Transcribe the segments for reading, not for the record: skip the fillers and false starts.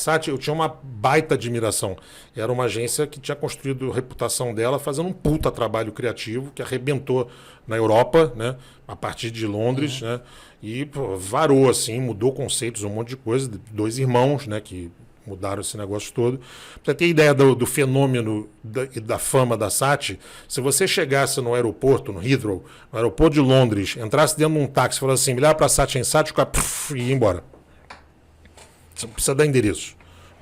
SAT, eu tinha uma baita admiração. Era uma agência que tinha construído a reputação dela fazendo um puta trabalho criativo, que arrebentou na Europa, né? A partir de Londres, né? E pô, varou, assim, mudou conceitos, um monte de coisa. 2 irmãos, né? Que mudaram esse negócio todo. Pra ter ideia do fenômeno e da fama da SAT, se você chegasse no aeroporto, no Heathrow, no aeroporto de Londres, entrasse dentro de um táxi e falasse assim, me leva pra SAT em SAT, o cara ia embora. Você não precisa dar endereço.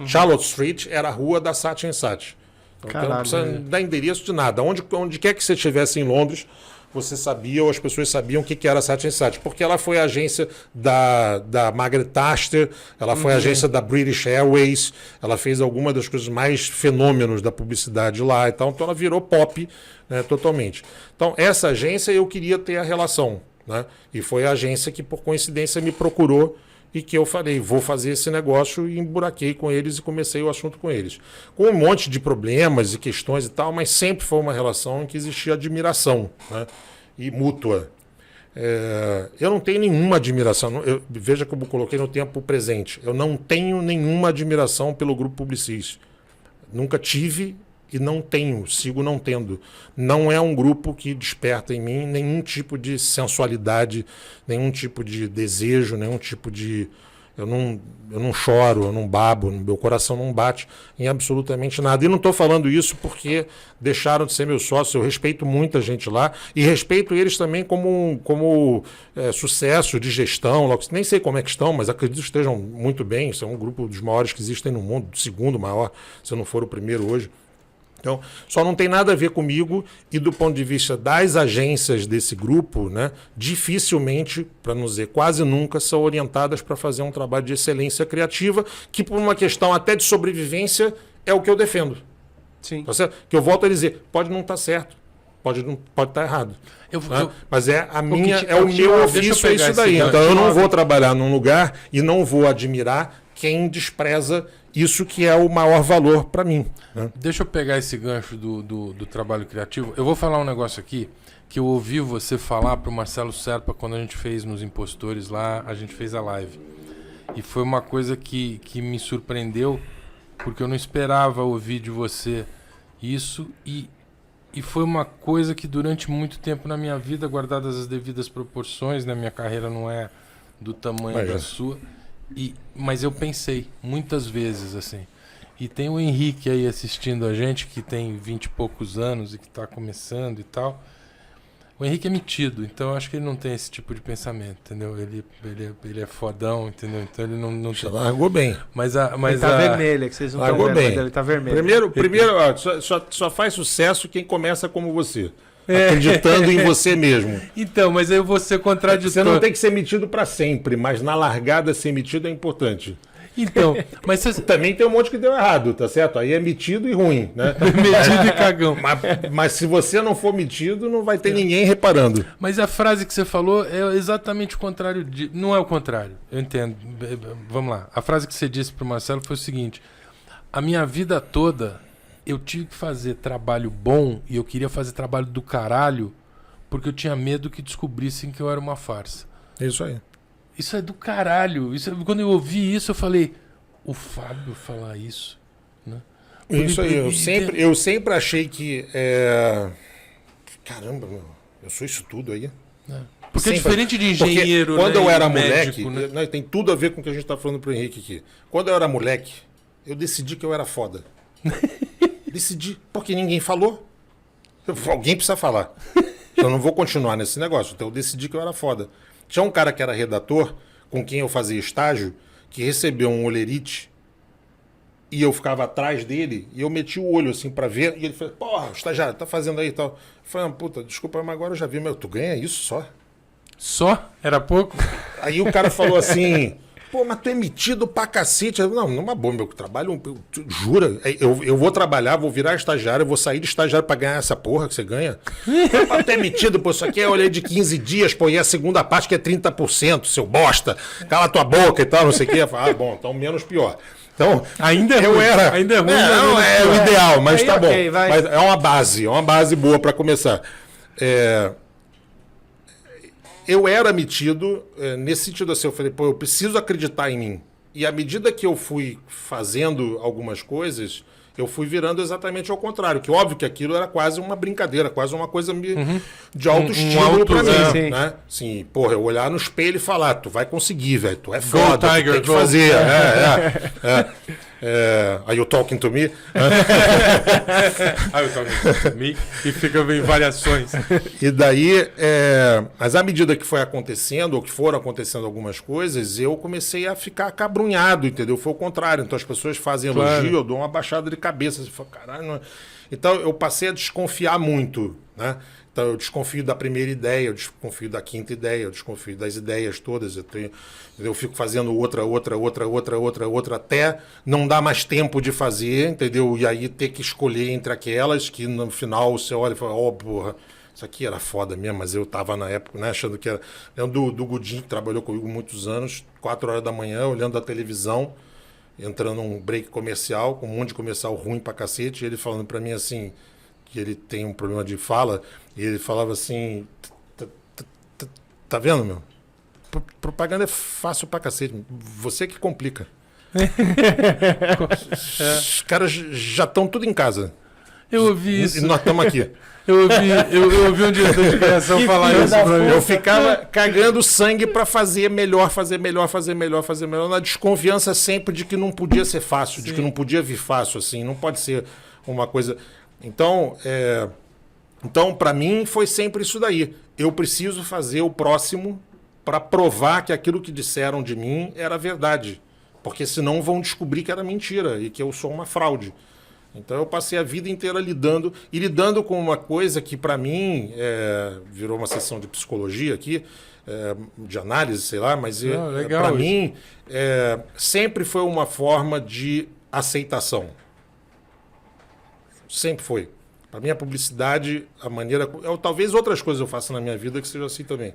Charlotte Street era a rua da SAT em SAT. Então não precisa dar endereço de nada. Onde quer que você estivesse em Londres, você sabia, ou as pessoas sabiam o que era a SAT em SAT. Porque ela foi a agência da Margaret Thatcher, ela foi a agência da British Airways, ela fez algumas das coisas mais fenômenos da publicidade lá e tal. Então ela virou pop, né, totalmente. Então essa agência eu queria ter a relação, né? E foi a agência que, por coincidência, me procurou e que eu falei, vou fazer esse negócio, e emburaquei com eles e comecei o assunto com eles. Com um monte de problemas e questões e tal, mas sempre foi uma relação em que existia admiração, né? E mútua. Eu não tenho nenhuma admiração, veja como eu coloquei no tempo presente, eu não tenho nenhuma admiração pelo Grupo Publicis. Nunca tive e não tenho, sigo não tendo. Não é um grupo que desperta em mim nenhum tipo de sensualidade, nenhum tipo de desejo, nenhum tipo de... Eu não choro, eu não babo, meu coração não bate em absolutamente nada. E não estou falando isso porque deixaram de ser meus sócios. Eu respeito muita gente lá e respeito eles também como sucesso de gestão. Nem sei como é que estão, mas acredito que estejam muito bem. São um grupo dos maiores que existem no mundo, o segundo maior, se não for o primeiro hoje. Então, só não tem nada a ver comigo e do ponto de vista das agências desse grupo, né, dificilmente, para não dizer quase nunca, são orientadas para fazer um trabalho de excelência criativa, que por uma questão até de sobrevivência é o que eu defendo. Sim. Tá certo? Que eu volto a dizer, pode não estar certo, pode estar errado. Mas é o meu ofício, é isso daí. Então eu não vou trabalhar num lugar e não vou admirar quem despreza isso que é o maior valor para mim, né? Deixa eu pegar esse gancho do trabalho criativo. Eu vou falar um negócio aqui que eu ouvi você falar para o Marcelo Serpa quando a gente fez nos Impostores lá, a gente fez a live. E foi uma coisa que me surpreendeu, porque eu não esperava ouvir de você isso e foi uma coisa que durante muito tempo na minha vida, guardadas as devidas proporções, né? Minha carreira não é do tamanho da sua. Mas eu pensei muitas vezes assim. E tem o Henrique aí assistindo a gente, que tem 20 e poucos anos e que está começando e tal. O Henrique é metido, então eu acho que ele não tem esse tipo de pensamento, entendeu? Ele é fodão, entendeu? Então ele não tem... largou bem. Ele tá vermelho, é que vocês não estão vendo, mas ele tá vermelho. Primeiro só faz sucesso quem começa como você. Acreditando em você mesmo. Então, mas eu vou ser contraditório. Você não tem que ser metido para sempre, mas na largada ser metido é importante. Então, mas você... também tem um monte que deu errado, tá certo? Aí é metido e ruim, né? Metido e cagão. Mas se você não for metido, não vai ter ninguém reparando. Mas a frase que você falou é exatamente o contrário de... Não é o contrário, eu entendo. Vamos lá. A frase que você disse pro Marcelo foi o seguinte: a minha vida toda eu tive que fazer trabalho bom e eu queria fazer trabalho do caralho porque eu tinha medo que descobrissem que eu era uma farsa. É isso aí. Isso é do caralho. Quando eu ouvi isso, eu falei, o Fábio falar isso, né? Isso aí. Eu sempre achei que... Caramba, meu, eu sou isso tudo aí. Porque é diferente de engenheiro, quando eu era médico, moleque, né? Tem tudo a ver com o que a gente está falando pro Henrique aqui. Quando eu era moleque, eu decidi que eu era foda. Decidi, porque ninguém falou. Alguém precisa falar. Eu não vou continuar nesse negócio. Então eu decidi que eu era foda. Tinha um cara que era redator, com quem eu fazia estágio, que recebeu um olerite e eu ficava atrás dele e eu meti o olho assim pra ver e ele falou, porra, estagiário, tá fazendo aí e tal. Eu falei, puta, desculpa, mas agora eu já vi, mas tu ganha isso só? Só? Era pouco? Aí o cara falou assim... Pô, mas tu é metido pra cacete. Não, numa boa, meu trabalho, jura? Eu vou trabalhar, vou virar estagiário, eu vou sair de estagiário pra ganhar essa porra que você ganha. Mas tu é metido, pô, isso aqui é olhei de 15 dias, pô, e a segunda parte que é 30%, seu bosta, cala tua boca e tal, não sei o quê. Bom, então menos pior. Então, ainda é ruim. Ainda é ruim. Não é o ideal, mas aí, tá okay, bom. Vai. Mas é uma base boa pra começar. Eu era metido nesse sentido assim, eu falei, pô, eu preciso acreditar em mim. E à medida que eu fui fazendo algumas coisas, eu fui virando exatamente ao contrário. Que óbvio que aquilo era quase uma brincadeira, quase uma coisa de autoestímulo pra mim. Né? Assim, porra, eu olhar no espelho e falar, tu vai conseguir, velho. Tu é foda, go, Tiger, tu tem que fazer. Are you talking to me? Are you talking to me? E fica em variações. E daí, mas à medida que foi acontecendo, ou que foram acontecendo algumas coisas, eu comecei a ficar acabrunhado, entendeu? Foi o contrário. Então as pessoas fazem elogio, eu dou uma baixada de cabeça. Você fala, caralho, não... Então eu passei a desconfiar muito, né? Então eu desconfio da primeira ideia, eu desconfio da quinta ideia, eu desconfio das ideias todas. Eu fico fazendo outra, até não dar mais tempo de fazer, entendeu? E aí ter que escolher entre aquelas que no final você olha e fala, porra, isso aqui era foda mesmo, mas eu tava na época, né, achando que era... do Godinho, que trabalhou comigo muitos anos, 4 horas da manhã, olhando a televisão, entrando num break comercial, com um monte de comercial ruim pra cacete, e ele falando pra mim assim, que ele tem um problema de fala, e ele falava assim, tá vendo, meu? Propaganda é fácil pra cacete, você que complica. Os caras já estão tudo em casa. Eu ouvi isso. E nós estamos aqui. Eu ouvi um diretor de criação falar isso pra mim. Eu ficava cagando sangue para fazer melhor, na desconfiança sempre de que não podia ser fácil, de que não podia vir fácil, assim, não pode ser uma coisa... Então, para mim, foi sempre isso daí. Eu preciso fazer o próximo para provar que aquilo que disseram de mim era verdade, porque senão vão descobrir que era mentira e que eu sou uma fraude. Então eu passei a vida inteira lidando com uma coisa que para mim virou uma sessão de psicologia aqui, de análise, sei lá, mas para mim sempre foi uma forma de aceitação. Sempre foi. Para mim a publicidade, a maneira... talvez outras coisas eu faça na minha vida que seja assim também,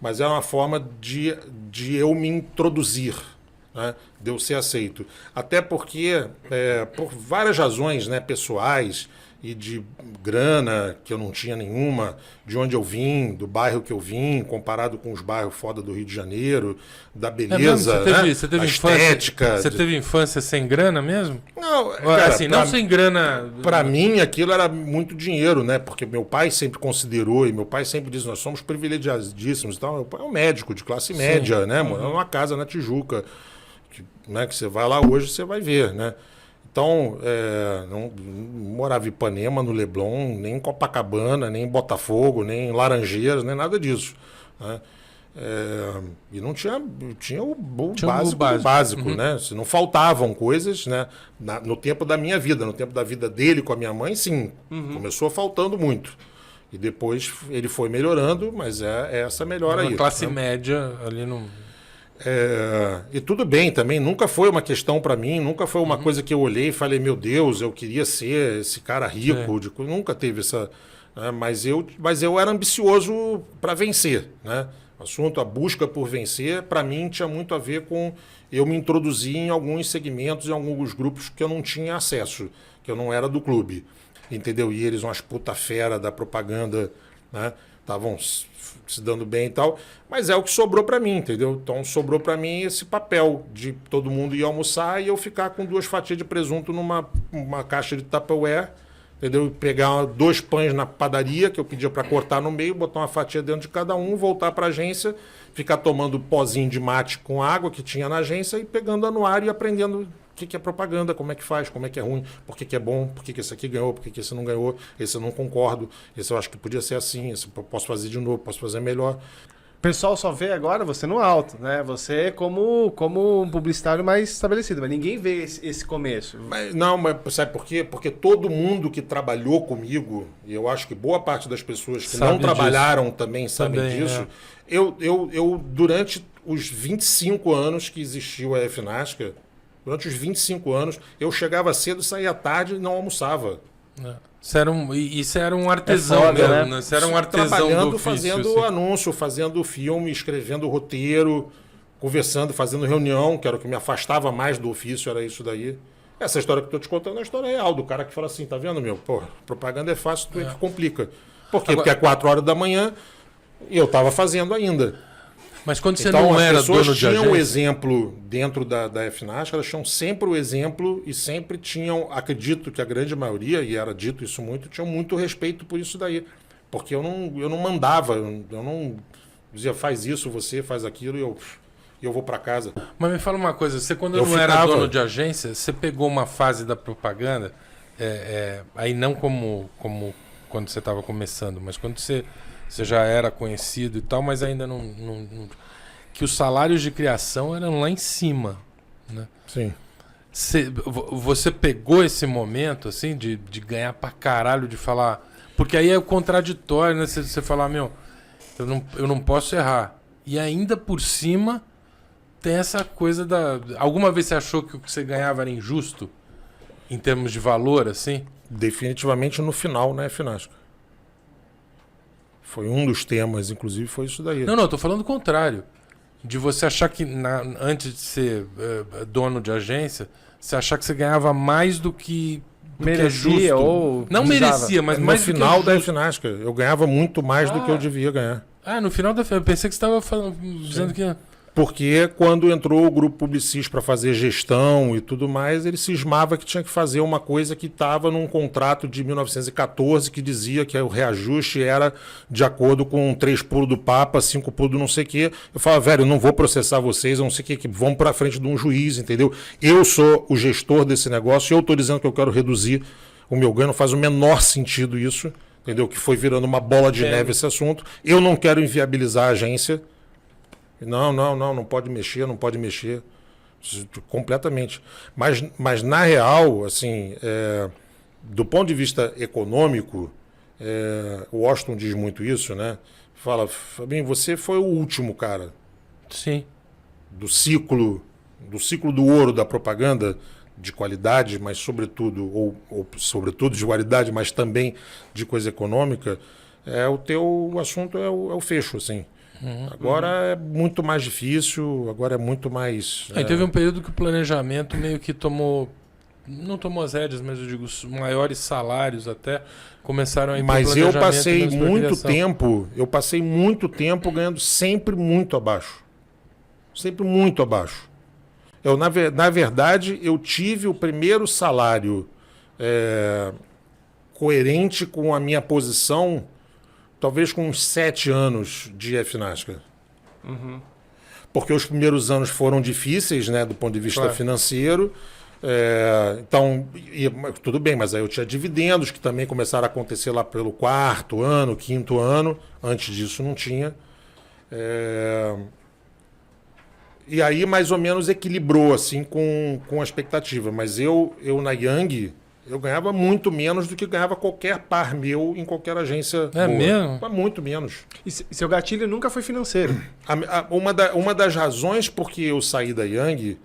mas é uma forma de eu me introduzir, né, de eu ser aceito. Até porque, por várias razões, né, pessoais e de grana, que eu não tinha nenhuma, de onde eu vim, do bairro que eu vim, comparado com os bairros foda do Rio de Janeiro, da beleza, você teve a infância, estética. Você teve infância sem grana mesmo? Não, cara, assim, não sem grana... Para mim, aquilo era muito dinheiro, né? Porque meu pai sempre considerou, e meu pai sempre disse, nós somos privilegiadíssimos. Então, meu pai é um médico de classe média, né? Morando numa casa na Tijuca, né, que você vai lá hoje, você vai ver, né? Então, não morava em Ipanema, no Leblon, nem em Copacabana, nem em Botafogo, nem em Laranjeiras, nem nada disso, né? E não tinha o básico, né? Se não faltavam coisas, né? No tempo da minha vida, no tempo da vida dele com a minha mãe, sim, começou faltando muito. E depois ele foi melhorando, mas é essa melhora aí. Classe média ali no... E tudo bem também, nunca foi uma questão para mim, nunca foi uma coisa que eu olhei e falei, meu Deus, eu queria ser esse cara rico, nunca teve essa... Né? Mas eu era ambicioso para vencer, né? O assunto, a busca por vencer, para mim tinha muito a ver com eu me introduzir em alguns segmentos, em alguns grupos que eu não tinha acesso, que eu não era do clube, entendeu? E eles, umas puta fera da propaganda, né? Estavam se dando bem e tal, mas é o que sobrou para mim, entendeu? Então sobrou para mim esse papel de todo mundo ir almoçar e eu ficar com 2 fatias de presunto numa caixa de Tupperware, entendeu? Pegar 2 pães na padaria que eu pedia para cortar no meio, botar uma fatia dentro de cada um, voltar para a agência, ficar tomando pozinho de mate com água que tinha na agência e pegando anuário e aprendendo o que é propaganda, como é que faz, como é que é ruim, por que é bom, por que esse aqui ganhou, por que esse não ganhou, esse eu não concordo, esse eu acho que podia ser assim, esse eu posso fazer de novo, posso fazer melhor. O pessoal só vê agora você no alto, né? Você como um publicitário mais estabelecido, mas ninguém vê esse começo. Mas sabe por quê? Porque todo mundo que trabalhou comigo, e eu acho que boa parte das pessoas que não trabalharam também sabem disso, eu durante os 25 anos que existiu a FNASCA, durante os 25 anos, eu chegava cedo, saía tarde e não almoçava. Isso era um artesão mesmo, né? Você era um artesão trabalhando, do ofício, fazendo assim. Anúncio, fazendo filme, escrevendo roteiro, conversando, fazendo reunião, que era o que me afastava mais do ofício, era isso daí. Essa história que eu estou te contando é a história real, do cara que fala assim, tá vendo, meu? Pô, propaganda é fácil, tu é que complica. Por quê? Porque é 4 horas da manhã e eu estava fazendo ainda. Mas quando você Então, não as era pessoas dono de tinham o agência... exemplo dentro da FNASC, elas tinham sempre o exemplo e sempre tinham, acredito que a grande maioria, e era dito isso muito, tinham muito respeito por isso daí. Porque eu não mandava, eu não dizia, faz isso, você faz aquilo, e eu vou para casa. Mas me fala uma coisa, você quando Eu não era ficava- dono de agência, você pegou uma fase da propaganda, aí não como quando você estava começando, mas quando você já era conhecido e tal, mas ainda não... Que os salários de criação eram lá em cima, né? Sim. Você pegou esse momento, assim, de ganhar pra caralho, de falar... Porque aí é o contraditório, né? Você falar, meu, eu não posso errar. E ainda por cima tem essa coisa da... Alguma vez você achou que o que você ganhava era injusto? Em termos de valor, assim? Definitivamente no final, né, FNASC. Foi um dos temas, inclusive, foi isso daí. Não, eu tô falando o contrário. De você achar que, antes de ser dono de agência, você achar que você ganhava mais do que é Merecia justo. ou Não precisava. merecia, mas No mais do que final é da justo. FNASC, eu ganhava muito mais do que eu devia ganhar. No final da... Eu pensei que você estava dizendo que... Porque quando entrou o grupo Publicis para fazer gestão e tudo mais, ele cismava que tinha que fazer uma coisa que estava num contrato de 1914 que dizia que o reajuste era de acordo com 3 pulos do Papa, 5 pulos do não sei o quê. Eu falava, velho, eu não vou processar vocês, eu não sei o quê, que vão para frente de um juiz, entendeu? Eu sou o gestor desse negócio, eu estou dizendo que eu quero reduzir o meu ganho, não faz o menor sentido isso, entendeu? Que foi virando uma bola de neve esse assunto. Eu não quero inviabilizar a agência. Não pode mexer, não pode mexer. Completamente. Mas na real, assim, do ponto de vista econômico, o Washington diz muito isso, né? Fala, Fabinho, você foi o último cara Sim. do ciclo do ouro da propaganda de qualidade, mas sobretudo, ou sobretudo de qualidade, mas também de coisa econômica. O teu assunto é o fecho, assim. Agora é muito mais difícil, agora é muito mais... Aí teve um período que o planejamento meio que tomou... Não tomou as rédeas, mas eu digo, os maiores salários até começaram a ir pro Mas eu planejamento passei menos pra criação. muito tempo ganhando sempre muito abaixo. Sempre muito abaixo. Na verdade, eu tive o primeiro salário coerente com a minha posição, talvez com uns 7 anos de FNASC. Porque os primeiros anos foram difíceis, né, do ponto de vista financeiro. Então, tudo bem, mas aí eu tinha dividendos que também começaram a acontecer lá pelo 4º ano, 5º ano. Antes disso não tinha. E aí mais ou menos equilibrou assim com a expectativa. Mas eu na Young, eu ganhava muito menos do que ganhava qualquer par meu em qualquer agência boa. Mesmo? Mas muito menos. E seu gatilho nunca foi financeiro. Uma das razões porque eu saí da Young,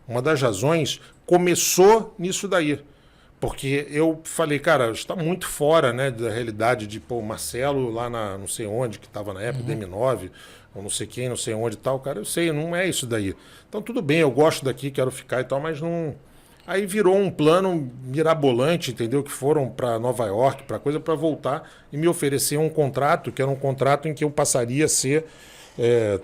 uma das razões começou nisso daí. Porque eu falei, cara, está muito fora, né, da realidade de, o Marcelo lá não sei onde, que estava na época, DM9, ou não sei quem, não sei onde e tal. Cara, eu sei, não é isso daí. Então tudo bem, eu gosto daqui, quero ficar e tal, mas não... Aí virou um plano mirabolante, entendeu? Que foram para Nova York, para coisa, para voltar e me oferecer um contrato, que era um contrato em que eu passaria a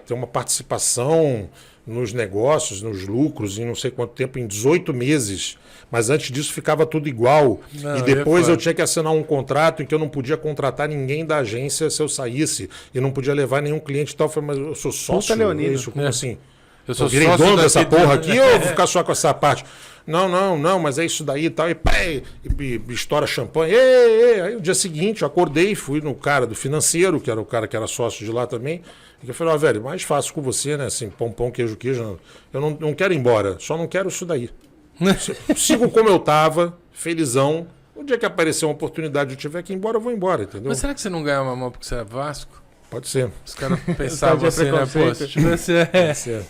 ter uma participação nos negócios, nos lucros, em não sei quanto tempo, em 18 meses. Mas antes disso ficava tudo igual. Não, e depois eu eu tinha que assinar um contrato em que eu não podia contratar ninguém da agência se eu saísse. E não podia levar nenhum cliente e tal. Eu falei, mas eu sou sócio. Puta leonino. Isso, como assim? Eu sou Eu virei sócio dono dessa daqui porra aqui ou eu vou ficar só com essa parte? Não, mas é isso daí e tal. E estoura champanhe. Aí no dia seguinte eu acordei, fui no cara do financeiro, que era o cara que era sócio de lá também. E eu falei, velho, mais fácil com você, né? Assim, pão, queijo. Eu não quero ir embora, só não quero isso daí. Sigo como eu tava, felizão. O dia que aparecer uma oportunidade de eu tiver que ir embora, eu vou embora, entendeu? Mas será que você não ganha uma mão porque você é Vasco? Pode ser. Os caras pensavam assim, né? Pô, se tivesse... Pode ser.